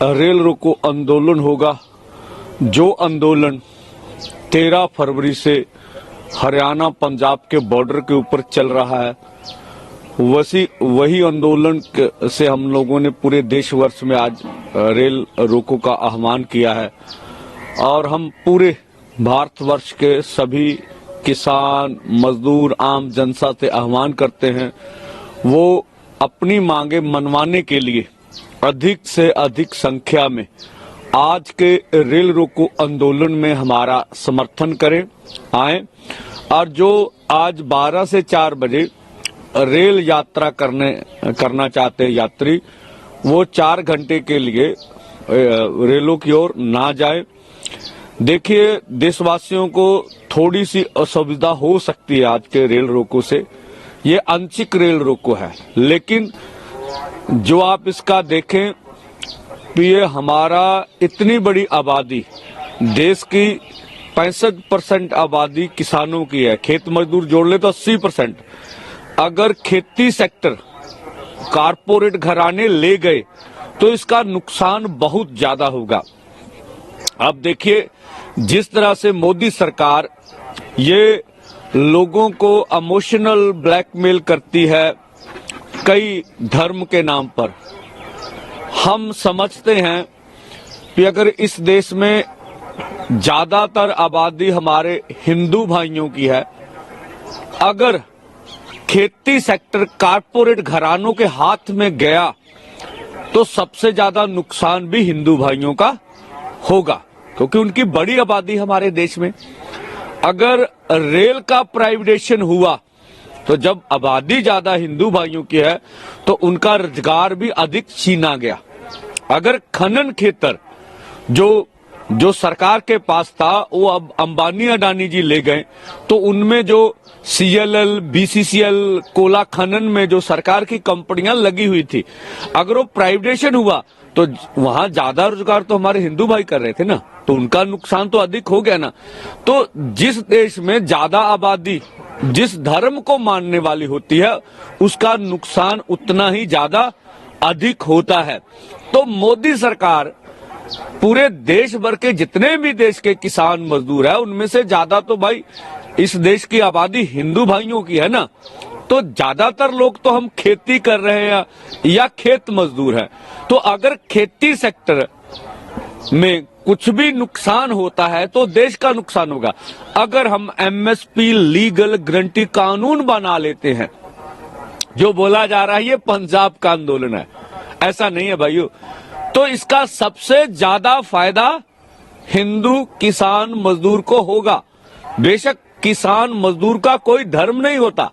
Rail रोको आंदोलन होगा। जो आंदोलन 13 फरवरी से हरियाणा पंजाब के बॉर्डर के ऊपर चल रहा है, वही आंदोलन से हम लोगों ने पूरे देश वर्ष में आज रेल रोको का आह्वान किया है। और हम पूरे भारतवर्ष के सभी किसान, मजदूर, आम जनता से आह्वान करते हैं वो अपनी मांगे मनवाने के लिए अधिक से अधिक संख्या में आज के रेल रोको आंदोलन में हमारा समर्थन करें, आए। और जो आज 12 से 4 बजे रेल यात्रा करना चाहते हैं यात्री, वो 4 घंटे के लिए रेलों की ओर ना जाए। देखिए, देशवासियों को थोड़ी सी असुविधा हो सकती है आज के रेल रोको से। ये आंशिक रेल रोको है, लेकिन जो आप इसका देखें कि ये हमारा इतनी बड़ी आबादी, देश की 65% आबादी किसानों की है। खेत मजदूर जोड़ ले तो 80%। अगर खेती सेक्टर कारपोरेट घराने ले गए तो इसका नुकसान बहुत ज्यादा होगा। अब देखिए, जिस तरह से मोदी सरकार ये लोगों को इमोशनल ब्लैकमेल करती है कई धर्म के नाम पर, हम समझते हैं कि अगर इस देश में ज्यादातर आबादी हमारे हिंदू भाइयों की है, अगर खेती सेक्टर कारपोरेट घरानों के हाथ में गया तो सबसे ज्यादा नुकसान भी हिंदू भाइयों का होगा, क्योंकि उनकी बड़ी आबादी हमारे देश में। अगर रेल का प्राइवेटाइजेशन हुआ तो जब आबादी ज्यादा हिंदू भाइयों की है तो उनका रोजगार भी अधिक छीना गया। अगर खनन क्षेत्र जो सरकार के पास था वो अब अंबानी अडानी जी ले गए, तो उनमें जो CLL, BCCL कोला खनन में जो सरकार की कंपनियां लगी हुई थी, अगर वो प्राइवेटाइजेशन हुआ तो वहां ज्यादा रोजगार तो हमारे हिंदू भाई कर रहे थे ना, तो उनका नुकसान तो अधिक हो गया ना। तो जिस देश में ज्यादा आबादी जिस धर्म को मानने वाली होती है उसका नुकसान उतना ही ज्यादा अधिक होता है। तो मोदी सरकार पूरे देश भर के जितने भी देश के किसान मजदूर है, उनमें से ज्यादा तो भाई इस देश की आबादी हिंदू भाइयों की है ना, तो ज्यादातर लोग तो हम खेती कर रहे हैं या खेत मजदूर हैं। तो अगर खेती सेक्टर में कुछ भी नुकसान होता है तो देश का नुकसान होगा। अगर हम MSP लीगल गारंटी कानून बना लेते हैं, जो बोला जा रहा है ये पंजाब का आंदोलन है, ऐसा नहीं है भाइयों, तो इसका सबसे ज्यादा फायदा हिंदू किसान मजदूर को होगा। बेशक किसान मजदूर का कोई धर्म नहीं होता,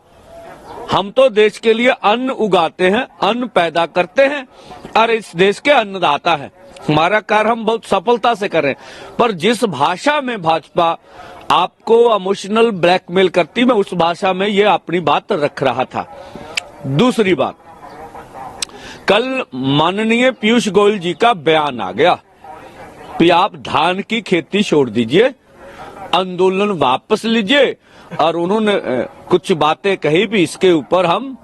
हम तो देश के लिए अन्न उगाते हैं, अन्न पैदा करते हैं और इस देश के अन्नदाता हैं। हमारा कार्य हम बहुत सफलता से कर रहे हैं। पर जिस भाषा में भाजपा आपको इमोशनल ब्लैकमेल करती, मैं उस भाषा में ये अपनी बात रख रहा था। दूसरी बात, कल माननीय पीयूष गोयल जी का बयान आ गया कि आप धान की खेती छोड़ दीजिए, आंदोलन वापस लीजिए, और उन्होंने कुछ बातें कही भी, इसके ऊपर हम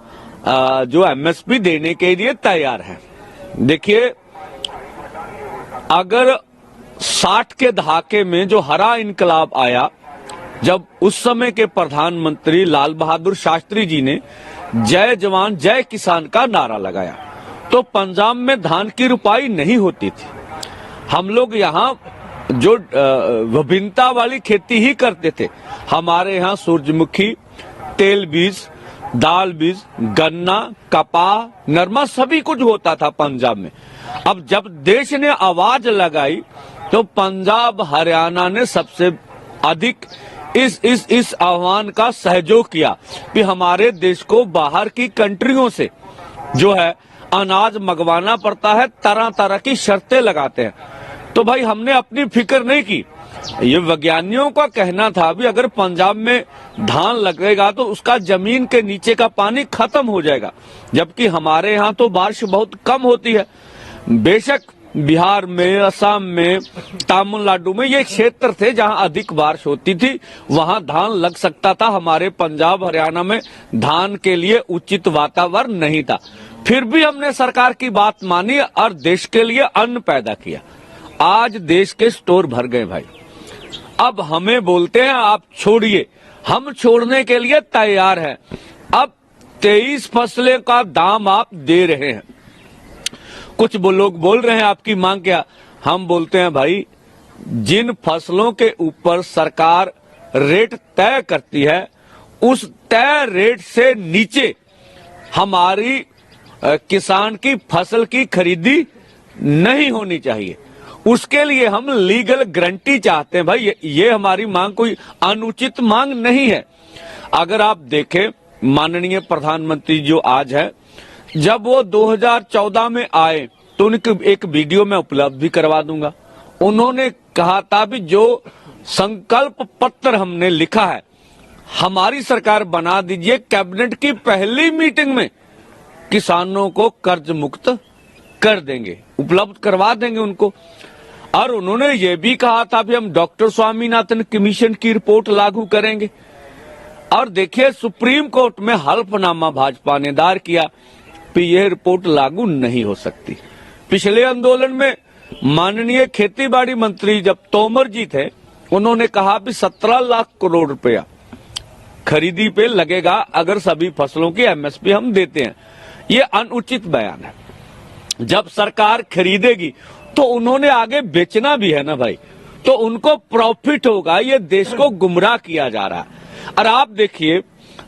जो MSP देने के लिए तैयार हैं। देखिए, अगर 60 के दहाके में जो हरा इनकलाब आया, जब उस समय के प्रधानमंत्री लाल बहादुर शास्त्री जी ने जय जवान जय किसान का नारा लगाया, तो पंजाब में धान की रुपाई नहीं होती थी। हम लोग यहाँ जो विभिन्नता वाली खेती ही करते थे। हमारे यहाँ सूरजमुखी, तेल बीज, दाल बीज, गन्ना, कपास, नरमा सभी कुछ होता था पंजाब में। अब जब देश ने आवाज लगाई तो पंजाब हरियाणा ने सबसे अधिक इस आह्वान का सहयोग किया कि हमारे देश को बाहर की कंट्रियों से जो है अनाज मंगवाना पड़ता है, तरह तरह की शर्तें लगाते हैं। तो भाई हमने अपनी फिक्र नहीं की। ये वैज्ञानिकों का कहना था भी अगर पंजाब में धान लगेगा तो उसका जमीन के नीचे का पानी खत्म हो जाएगा, जबकि हमारे यहाँ तो बारिश बहुत कम होती है। बेशक बिहार में, असम में, तमिलनाडु में ये क्षेत्र थे जहां अधिक बारिश होती थी, वहां धान लग सकता था। हमारे पंजाब हरियाणा में धान के लिए उचित वातावरण नहीं था। फिर भी हमने सरकार की बात मानी और देश के लिए अन्न पैदा किया। आज देश के स्टोर भर गए भाई। अब हमें बोलते हैं आप छोड़िए, हम छोड़ने के लिए तैयार हैं। अब 23 फसलें का दाम आप दे रहे हैं। कुछ लोग बोल रहे हैं आपकी मांग क्या, हम बोलते हैं भाई जिन फसलों के ऊपर सरकार रेट तय करती है उस तय रेट से नीचे हमारी किसान की फसल की खरीदी नहीं होनी चाहिए। उसके लिए हम लीगल गारंटी चाहते हैं भाई। ये हमारी मांग कोई अनुचित मांग नहीं है। अगर आप देखें माननीय प्रधानमंत्री जो आज है, जब वो 2014 में आए तो उनकी एक वीडियो में उपलब्ध भी करवा दूंगा। उन्होंने कहा था भी जो संकल्प पत्र हमने लिखा है हमारी सरकार बना दीजिए, कैबिनेट की पहली मीटिंग में किसानों को कर्ज मुक्त कर देंगे, उपलब्ध करवा देंगे उनको। और उन्होंने ये भी कहा था भी हम डॉक्टर स्वामीनाथन कमीशन की रिपोर्ट लागू करेंगे। और देखिए सुप्रीम कोर्ट में हल्फनामा भाजपा ने दायर किया कि यह रिपोर्ट लागू नहीं हो सकती। पिछले आंदोलन में माननीय खेती बाड़ी मंत्री जब तोमर जी थे, उन्होंने कहा भी 17 लाख करोड़ रुपया खरीदी पे लगेगा अगर सभी फसलों की एमएसपी हम देते हैं। ये अनुचित बयान है। जब सरकार खरीदेगी तो उन्होंने आगे बेचना भी है ना भाई, तो उनको प्रॉफिट होगा। ये देश को गुमराह किया जा रहा है। और आप देखिए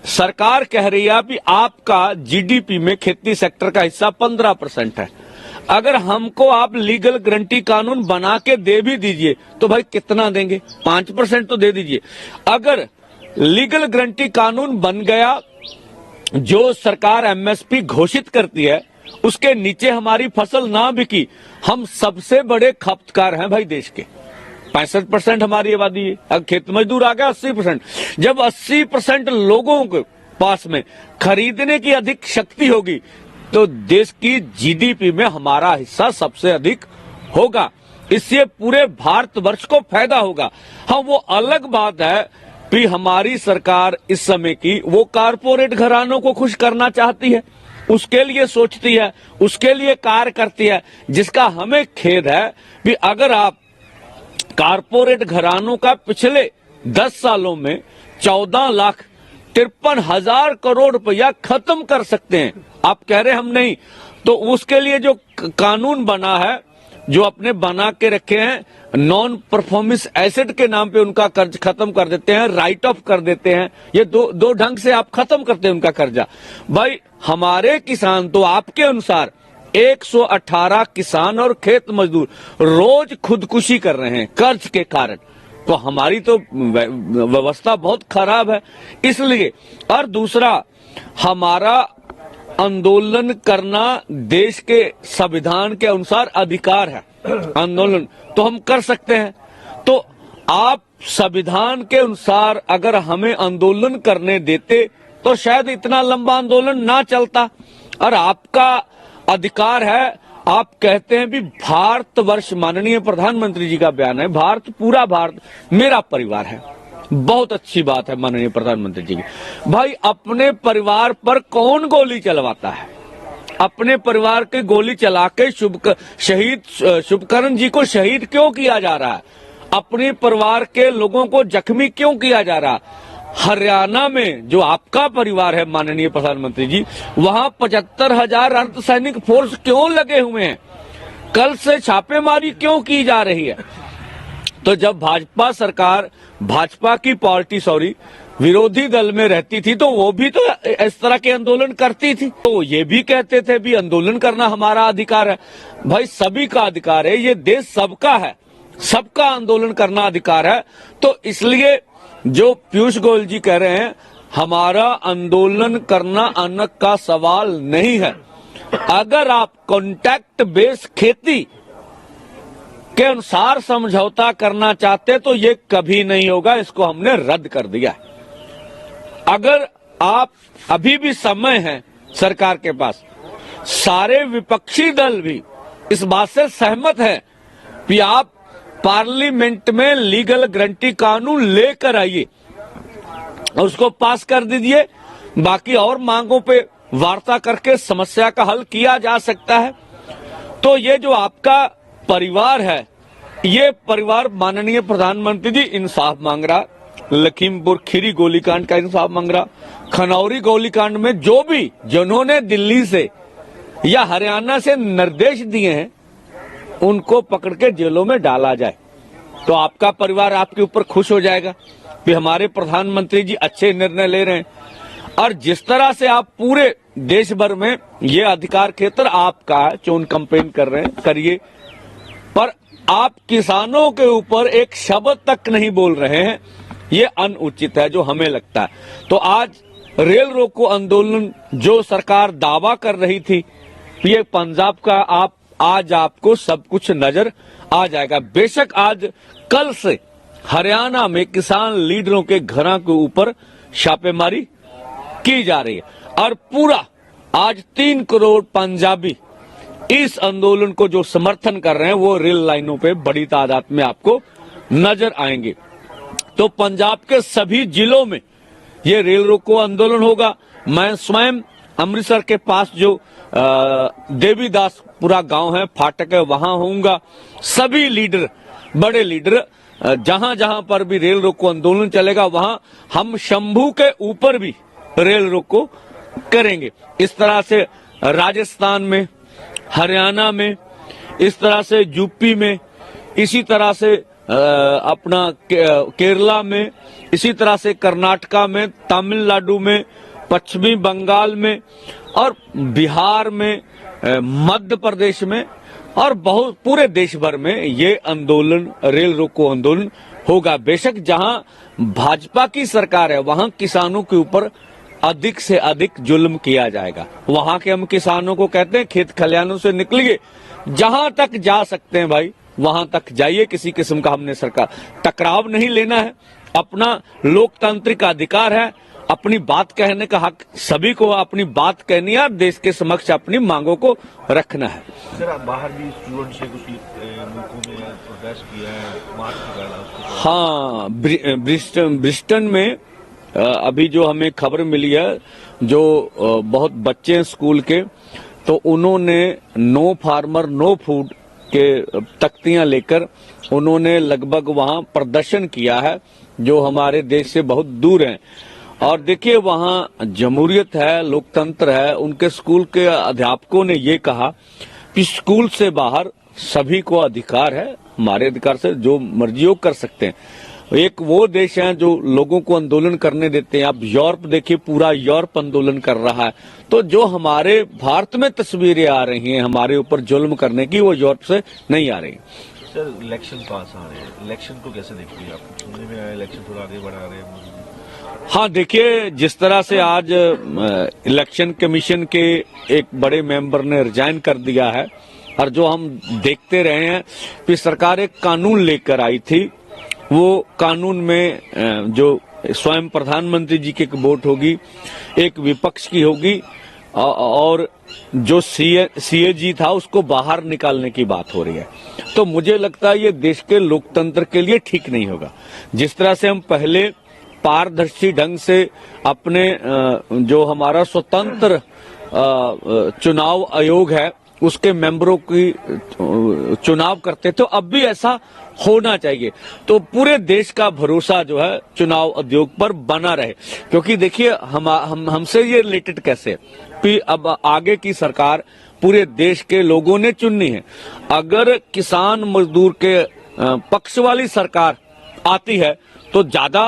सरकार कह रही है कि आपका जीडीपी में खेती सेक्टर का हिस्सा 15% है। अगर हमको आप लीगल गारंटी कानून बना के दे भी दीजिए तो भाई कितना देंगे, 5% तो दे दीजिए। अगर लीगल गारंटी कानून बन गया, जो सरकार एमएसपी घोषित करती है उसके नीचे हमारी फसल ना बिकी, हम सबसे बड़े खपतकार हैं भाई देश के। 65% हमारी आबादी है। अब खेत मजदूर आ गया 80%। जब 80% लोगों के पास में खरीदने की अधिक शक्ति होगी तो देश की जीडीपी में हमारा हिस्सा सबसे अधिक होगा। इससे पूरे भारतवर्ष को फायदा होगा। हाँ, वो अलग बात है कि हमारी सरकार इस समय की वो कारपोरेट घरानों को खुश करना चाहती है, उसके लिए सोचती है, उसके लिए कार्य करती है, जिसका हमें खेद है कि अगर आप कारपोरेट घरानों का पिछले 10 सालों में 14,53,000 करोड़ रुपया खत्म कर सकते हैं, आप कह रहे हम नहीं, तो उसके लिए जो कानून बना है, जो अपने बना के रखे हैं, नॉन परफॉर्मेंस एसेट के नाम पे उनका कर्ज खत्म कर देते हैं, राइट ऑफ कर देते हैं। ये दो ढंग से आप खत्म करते हैं उनका कर्जा। भाई हमारे किसान तो आपके अनुसार 118 किसान और खेत मजदूर रोज खुदकुशी कर रहे हैं कर्ज के कारण। तो हमारी तो व्यवस्था बहुत खराब है इसलिए। और दूसरा, हमारा आंदोलन करना देश के संविधान के अनुसार अधिकार है। आंदोलन तो हम कर सकते हैं। तो आप संविधान के अनुसार अगर हमें आंदोलन करने देते तो शायद इतना लंबा आंदोलन ना चलता। और आपका अधिकार है, आप कहते हैं भी भारतवर्ष, माननीय प्रधानमंत्री जी का बयान है, भारत, पूरा भारत मेरा परिवार है। बहुत अच्छी बात है माननीय प्रधानमंत्री जी की। भाई अपने परिवार पर कौन गोली चलवाता है? अपने परिवार की गोली चला के शहीद शुभकरण जी को शहीद क्यों किया जा रहा है? अपने परिवार के लोगों को जख्मी क्यों किया जा रहा है? हरियाणा में जो आपका परिवार है माननीय प्रधानमंत्री जी, वहां 75,000 अर्धसैनिक फोर्स क्यों लगे हुए हैं? कल से छापेमारी क्यों की जा रही है? तो जब भाजपा सरकार, भाजपा की पार्टी विरोधी दल में रहती थी तो वो भी तो इस तरह के आंदोलन करती थी। तो ये भी कहते थे भी आंदोलन करना हमारा अधिकार है। भाई सभी का अधिकार है, ये देश सबका है, सबका आंदोलन करना अधिकार है। तो इसलिए जो पीयूष गोयल जी कह रहे हैं, हमारा आंदोलन करना अन्न का सवाल नहीं है। अगर आप कॉन्ट्रैक्ट बेस्ड खेती के अनुसार समझौता करना चाहते तो ये कभी नहीं होगा, इसको हमने रद्द कर दिया। अगर आप, अभी भी समय है सरकार के पास, सारे विपक्षी दल भी इस बात से सहमत है कि आप पार्लियामेंट में लीगल गारंटी कानून लेकर आइए और उसको पास कर दीजिए। बाकी और मांगों पे वार्ता करके समस्या का हल किया जा सकता है। तो ये जो आपका परिवार है, ये परिवार माननीय प्रधानमंत्री जी इंसाफ मांग रहा, लखीमपुर खीरी गोलीकांड का इंसाफ मांग रहा, खनौरी गोलीकांड में जो भी जिन्होंने दिल्ली से या हरियाणा से निर्देश दिए हैं उनको पकड़ के जेलों में डाला जाए, तो आपका परिवार आपके ऊपर खुश हो जाएगा कि हमारे प्रधानमंत्री जी अच्छे निर्णय ले रहे हैं। और जिस तरह से आप पूरे देश भर में ये अधिकार क्षेत्र आपका है, चुन कैंपेन कर रहे हैं, करिए, पर आप किसानों के ऊपर एक शब्द तक नहीं बोल रहे हैं, ये अनुचित है जो हमें लगता है। तो आज रेल रोको आंदोलन जो सरकार दावा कर रही थी, ये पंजाब का आज आपको सब कुछ नजर आ जाएगा। बेशक आज कल से हरियाणा में किसान लीडरों के घरों के ऊपर छापेमारी की जा रही है और पूरा आज 3 करोड़ पंजाबी इस आंदोलन को जो समर्थन कर रहे हैं वो रेल लाइनों पे बड़ी तादाद में आपको नजर आएंगे। तो पंजाब के सभी जिलों में ये रेल रोको आंदोलन होगा। मैं स्वयं अमृतसर के पास जो देवीदासपुरा गांव है, फाटक है, वहां होऊंगा। सभी लीडर, बड़े लीडर, जहां जहां पर भी रेल रोको आंदोलन चलेगा वहां हम शंभू के ऊपर भी रेल रोको करेंगे। इस तरह से राजस्थान में, हरियाणा में, इस तरह से यूपी में, इसी तरह से अपना केरला में, इसी तरह से कर्नाटका में, तमिलनाडु में, पश्चिमी बंगाल में और बिहार में, मध्य प्रदेश में और बहुत पूरे देश भर में ये आंदोलन, रेल रोको आंदोलन होगा। बेशक जहां भाजपा की सरकार है वहां किसानों के ऊपर अधिक से अधिक जुल्म किया जाएगा। वहां के हम किसानों को कहते हैं खेत खलिहानों से निकलिए, जहां तक जा सकते हैं भाई वहां तक जाइए। किसी किस्म का हमने सरकार टकराव नहीं लेना है, अपना लोकतांत्रिक अधिकार है, अपनी बात कहने का हक सभी को अपनी बात कहनी है, देश के समक्ष अपनी मांगों को रखना है। सर, बाहर भी स्टूडेंट्स ने कुछ मुल्कों में प्रोटेस्ट किया है, मार्च किया। हाँ, ब्रिस्टन में अभी जो हमें खबर मिली है, जो बहुत बच्चे हैं स्कूल के, तो उन्होंने नो फार्मर नो फूड के तख्तियां लेकर उन्होंने लगभग वहां प्रदर्शन किया है, जो हमारे देश से बहुत दूर हैं। और देखिए वहां जमहूरियत है, लोकतंत्र है। उनके स्कूल के अध्यापकों ने ये कहा कि स्कूल से बाहर सभी को अधिकार है, हमारे अधिकार से जो मर्जी वो कर सकते हैं। एक वो देश है जो लोगों को आंदोलन करने देते हैं। आप यूरोप देखिए, पूरा यूरोप आंदोलन कर रहा है। तो जो हमारे भारत में तस्वीरें आ रही हैं हमारे ऊपर जुल्म करने की, वो यूरोप से नहीं आ रही। सर, इलेक्शन पास आ रहे हैं, इलेक्शन को कैसे देखते हैं आप? सुनने में आया इलेक्शन थोड़ा आगे बढ़ा रहे हैं। हाँ, देखिए जिस तरह से आज इलेक्शन कमीशन के एक बड़े मेंबर ने रिजाइन कर दिया है, और जो हम देखते रहे हैं कि सरकार एक कानून लेकर आई थी, वो कानून में जो स्वयं प्रधानमंत्री जी की एक वोट होगी, एक विपक्ष की होगी, और जो सीएजी था उसको बाहर निकालने की बात हो रही है। तो मुझे लगता है ये देश के लोकतंत्र के लिए ठीक नहीं होगा। जिस तरह से हम पहले पारदर्शी ढंग से अपने जो हमारा स्वतंत्र चुनाव आयोग है उसके मेंबरों की चुनाव करते, तो अब भी ऐसा होना चाहिए। तो पूरे देश का भरोसा जो है चुनाव आयोग पर बना रहे, क्योंकि देखिए हमसे ये रिलेटेड कैसे है कि अब आगे की सरकार पूरे देश के लोगों ने चुननी है। अगर किसान मजदूर के पक्ष वाली सरकार आती है तो ज्यादा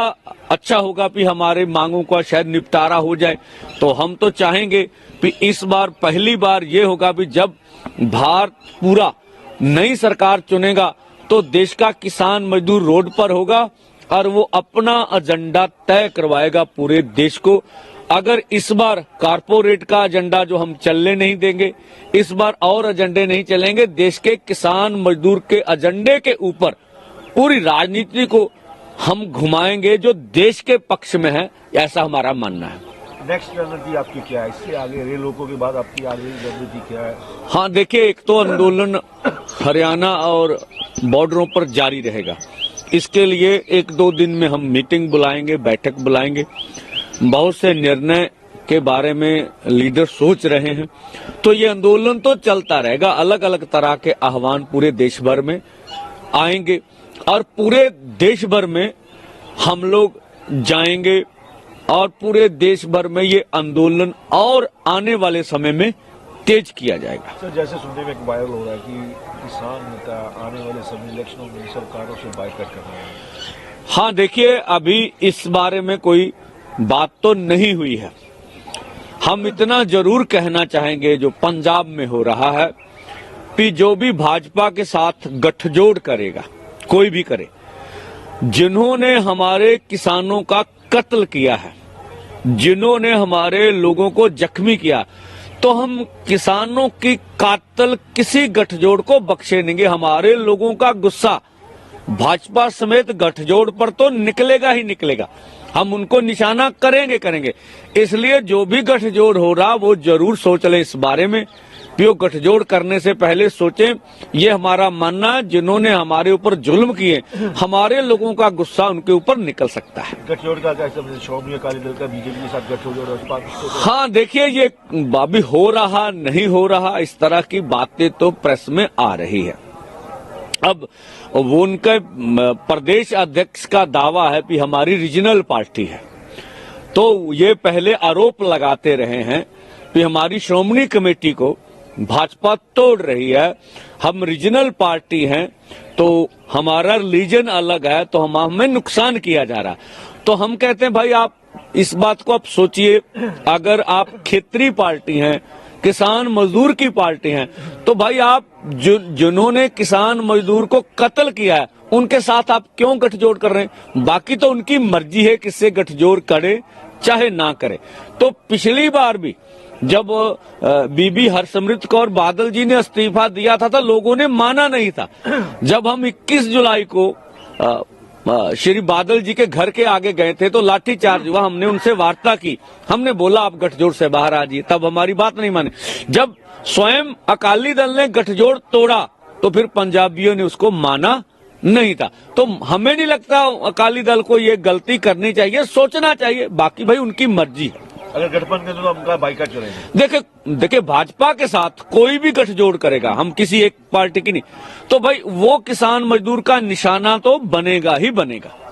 अच्छा होगा कि हमारे मांगों का शायद निपटारा हो जाए। तो हम तो चाहेंगे कि इस बार पहली बार ये होगा कि जब भारत पूरा नई सरकार चुनेगा तो देश का किसान मजदूर रोड पर होगा और वो अपना एजेंडा तय करवाएगा पूरे देश को। अगर इस बार कारपोरेट का एजेंडा जो हम चलने नहीं देंगे, इस बार और एजेंडे नहीं चलेंगे, देश के किसान मजदूर के एजेंडे के ऊपर पूरी राजनीति को हम घुमाएंगे जो देश के पक्ष में है, ऐसा हमारा मानना है। नेक्स्ट रणनीति आपकी क्या है? इससे आगे रेल रोको के बाद आपकी आगे रणनीति क्या है? हाँ, देखिए एक तो आंदोलन हरियाणा और बॉर्डरों पर जारी रहेगा। इसके लिए 1-2 दिन में हम मीटिंग बुलाएंगे, बैठक बुलाएंगे, बहुत से निर्णय के बारे में लीडर सोच रहे हैं, तो ये आंदोलन तो चलता रहेगा। अलग अलग तरह के आह्वान पूरे देश भर में आएंगे और पूरे देश भर में हम लोग जाएंगे और पूरे देश भर में ये आंदोलन और आने वाले समय में तेज किया जाएगा। सर, जैसे सुनने में एक वायरल हो रहा है कि किसान नेता आने वाले सभी इलेक्शनों में सरकारों से बायकॉट कर रहे हैं। हाँ, देखिए, अभी इस बारे में कोई बात तो नहीं हुई है। हम इतना जरूर कहना चाहेंगे जो पंजाब में हो रहा है कि जो भी भाजपा के साथ गठजोड़ करेगा, कोई भी करे, जिन्होंने हमारे किसानों का कत्ल किया है, जिन्होंने हमारे लोगों को जख्मी किया, तो हम किसानों की कातल किसी गठजोड़ को बख्शे नहीं। हमारे लोगों का गुस्सा भाजपा समेत गठजोड़ पर तो निकलेगा ही निकलेगा। हम उनको निशाना करेंगे। इसलिए जो भी गठजोड़ हो रहा वो जरूर सोच ले इस बारे में कि वो गठजोड़ करने से पहले सोचें। ये हमारा मानना है, जिन्होंने हमारे ऊपर जुल्म किए, हमारे लोगों का गुस्सा उनके ऊपर निकल सकता है। गठजोड़ का क्या समझे? श्रोमणी अकाली दल का बीजेपी के साथ गठजोड़ और हाँ, देखिए, ये अभी हो रहा नहीं हो रहा, इस तरह की बातें तो प्रेस में आ रही है। अब वो उनके प्रदेश अध्यक्ष का दावा है कि हमारी रीजनल पार्टी है, तो ये पहले आरोप लगाते रहे हैं कि हमारी श्रोमणी कमेटी को भाजपा तोड़ रही है, हम रीजनल पार्टी हैं, तो हमारा रिलीजन अलग है, तो हमें नुकसान किया जा रहा है। तो हम कहते हैं भाई, आप इस बात को आप सोचिए, अगर आप क्षेत्रीय पार्टी हैं, किसान मजदूर की पार्टी हैं, तो भाई आप जिन्होंने किसान मजदूर को कत्ल किया है उनके साथ आप क्यों गठजोड़ कर रहे हैं? बाकी तो उनकी मर्जी है किससे गठजोड़ करे चाहे ना करे। तो पिछली बार भी जब बीबी हरसिमरत कौर बादल जी ने इस्तीफा दिया था तो लोगों ने माना नहीं था। जब हम 21 जुलाई को श्री बादल जी के घर के आगे गए थे तो लाठीचार्ज हुआ, हमने उनसे वार्ता की, हमने बोला आप गठजोड़ से बाहर आ जाइए, तब हमारी बात नहीं माने। जब स्वयं अकाली दल ने गठजोड़ तोड़ा तो फिर पंजाबियों ने उसको माना नहीं था। तो हमें नहीं लगता अकाली दल को ये गलती करनी चाहिए, सोचना चाहिए। बाकी भाई उनकी मर्जी है। अगर गठबंधन तो हम उनका बाइकआउट करेंगे। देखिए, भाजपा के साथ कोई भी गठजोड़ करेगा, हम किसी एक पार्टी की नहीं, तो भाई वो किसान मजदूर का निशाना तो बनेगा ही बनेगा।